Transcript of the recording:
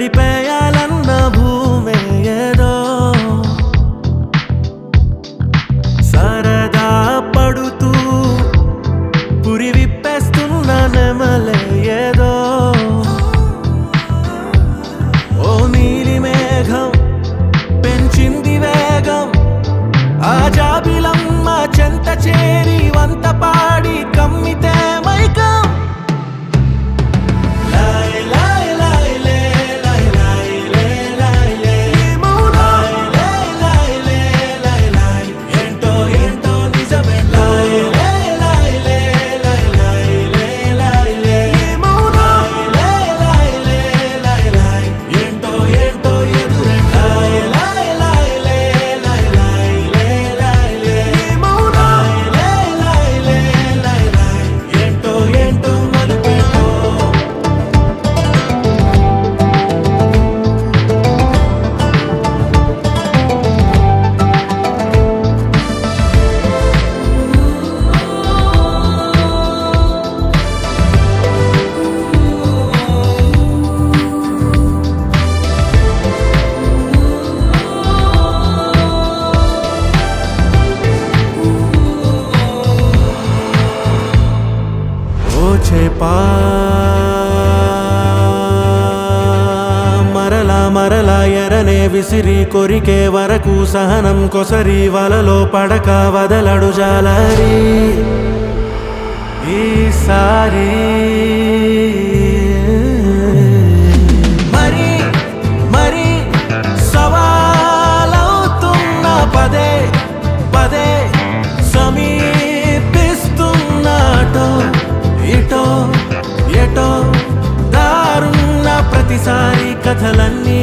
తడిపేయాలన్న భూమే ఏదో సరదా పడుతూ పురి విప్పేస్తున్న నెమలే ఏదో ఓ నీలి మేఘం పెంచింది వేగం ఆ జాబిలమ్మ చెంత చేరి వంత పాడి కమ్మితే మైకం చేపా మరలా మరలా ఎరనే విసిరి కొరికే వరకు సహనం కొసరి వలలో పడక వదలడు జాలరి ఈసారి మరి మరి సవాలవుతున్న పదే పదే సమీపిస్తున్నాటో ఇటో ఎటో దారున్న ప్రతిసారి కథలన్నీ